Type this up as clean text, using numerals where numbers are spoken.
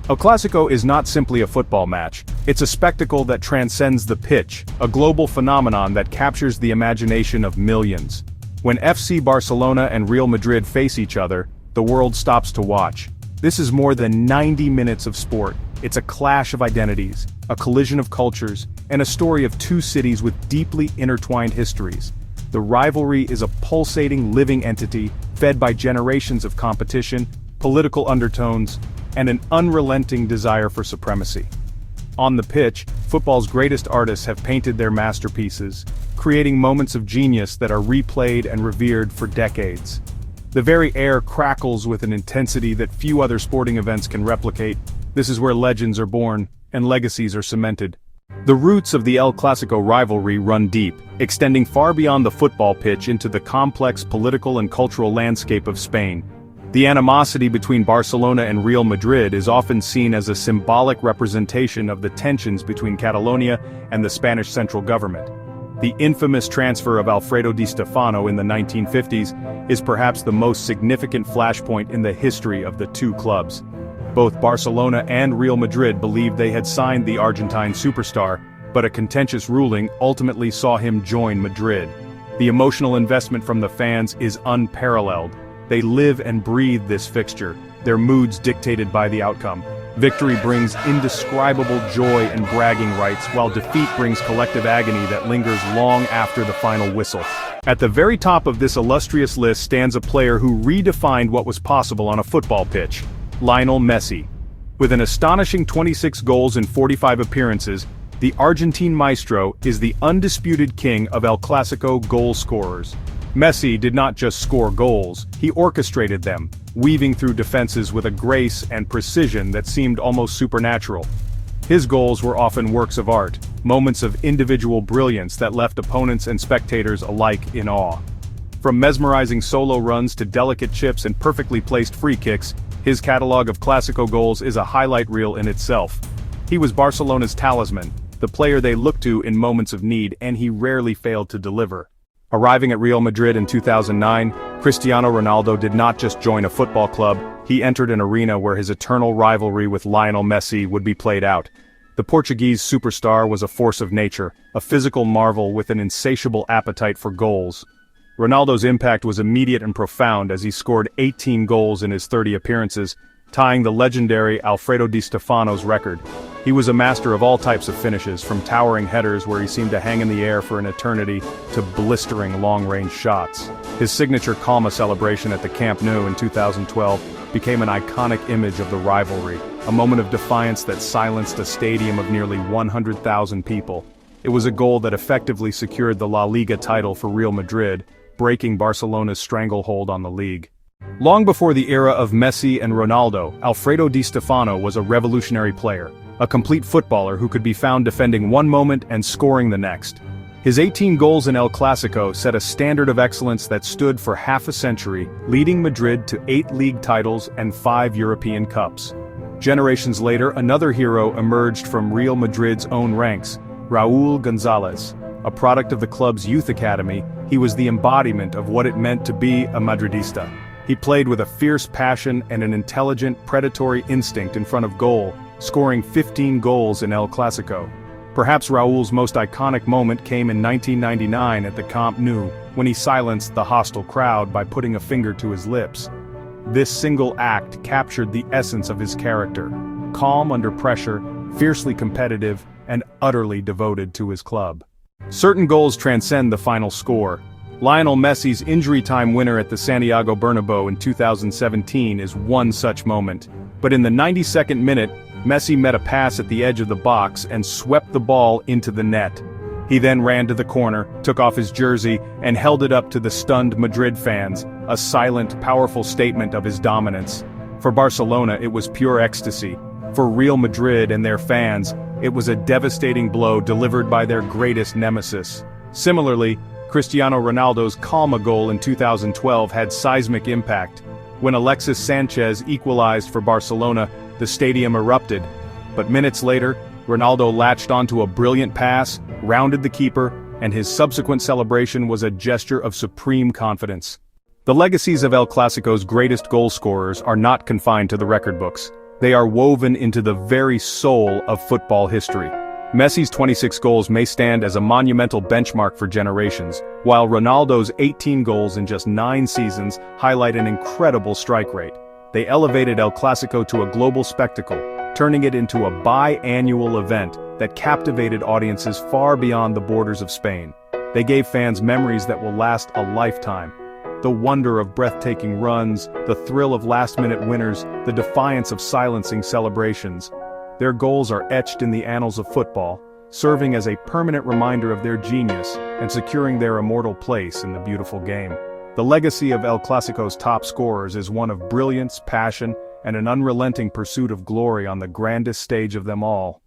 El Clásico is not simply a football match, it's a spectacle that transcends the pitch, a global phenomenon that captures the imagination of millions. When FC Barcelona and Real Madrid face each other, the world stops to watch. This is more than 90 minutes of sport. It's a clash of identities, a collision of cultures, and a story of two cities with deeply intertwined histories. The rivalry is a pulsating, living entity, fed by generations of competition, political undertones, and an unrelenting desire for supremacy. On the pitch, football's greatest artists have painted their masterpieces, creating moments of genius that are replayed and revered for decades. The very air crackles with an intensity that few other sporting events can replicate. This is where legends are born, and legacies are cemented. The roots of the El Clásico rivalry run deep, extending far beyond the football pitch into the complex political and cultural landscape of Spain. The animosity between Barcelona and Real Madrid is often seen as a symbolic representation of the tensions between Catalonia and the Spanish central government. The infamous transfer of Alfredo Di Stefano in the 1950s is perhaps the most significant flashpoint in the history of the two clubs. Both Barcelona and Real Madrid believed they had signed the Argentine superstar, but a contentious ruling ultimately saw him join Madrid. The emotional investment from the fans is unparalleled. They live and breathe this fixture, their moods dictated by the outcome. Victory brings indescribable joy and bragging rights, while defeat brings collective agony that lingers long after the final whistle. At the very top of this illustrious list stands a player who redefined what was possible on a football pitch: Lionel Messi. With an astonishing 26 goals in 45 appearances, the Argentine maestro is the undisputed king of El Clásico goal scorers. Messi did not just score goals, he orchestrated them, weaving through defenses with a grace and precision that seemed almost supernatural. His goals were often works of art, moments of individual brilliance that left opponents and spectators alike in awe. From mesmerizing solo runs to delicate chips and perfectly placed free kicks, his catalog of Clásico goals is a highlight reel in itself. He was Barcelona's talisman, the player they looked to in moments of need, and he rarely failed to deliver. Arriving at Real Madrid in 2009, Cristiano Ronaldo did not just join a football club, he entered an arena where his eternal rivalry with Lionel Messi would be played out. The Portuguese superstar was a force of nature, a physical marvel with an insatiable appetite for goals. Ronaldo's impact was immediate and profound as he scored 18 goals in his 30 appearances, tying the legendary Alfredo Di Stefano's record. He was a master of all types of finishes, from towering headers where he seemed to hang in the air for an eternity, to blistering long-range shots. His signature calma celebration at the CampNou in 2012 became an iconic image of the rivalry, a moment of defiance that silenced a stadium of nearly 100,000 people. It was a goal that effectively secured the La Liga title for Real Madrid, breaking Barcelona's stranglehold on the league. Long before the era of Messi and Ronaldo, Alfredo Di Stefano was a revolutionary player, a complete footballer who could be found defending one moment and scoring the next. His 18 goals in El Clásico set a standard of excellence that stood for half a century, leading Madrid to 8 league titles and 5 European Cups. Generations later, another hero emerged from Real Madrid's own ranks, Raúl González. A product of the club's youth academy, he was the embodiment of what it meant to be a Madridista. He played with a fierce passion and an intelligent, predatory instinct in front of goal, scoring 15 goals in El Clásico. Perhaps Raúl's most iconic moment came in 1999 at the CampNou, when he silenced the hostile crowd by putting a finger to his lips. This single act captured the essence of his character: calm under pressure, fiercely competitive, and utterly devoted to his club. Certain goals transcend the final score. Lionel Messi's injury-time winner at the SantiagoBernabéu in 2017 is one such moment. But in the 92nd minute, Messi met a pass at the edge of the box and swept the ball into the net. He then ran to the corner, took off his jersey, and held it up to the stunned Madrid fans, a silent, powerful statement of his dominance. For Barcelona, it was pure ecstasy. For Real Madrid and their fans, it was a devastating blow delivered by their greatest nemesis. Similarly, Cristiano Ronaldo's calma goal in 2012 had seismic impact. When Alexis Sanchez equalized for Barcelona, the stadium erupted. But minutes later, Ronaldo latched onto a brilliant pass, rounded the keeper, and his subsequent celebration was a gesture of supreme confidence. The legacies of El Clásico's greatest goal scorers are not confined to the record books. They are woven into the very soul of football history. Messi's 26 goals may stand as a monumental benchmark for generations, while Ronaldo's 18 goals in just 9 seasons highlight an incredible strike rate. They elevated El Clásico to a global spectacle, turning it into a biannual event that captivated audiences far beyond the borders of Spain. They gave fans memories that will last a lifetime. The wonder of breathtaking runs, the thrill of last-minute winners, the defiance of silencing celebrations. Their goals are etched in the annals of football, serving as a permanent reminder of their genius and securing their immortal place in the beautiful game. The legacy of El Clásico's top scorers is one of brilliance, passion, and an unrelenting pursuit of glory on the grandest stage of them all.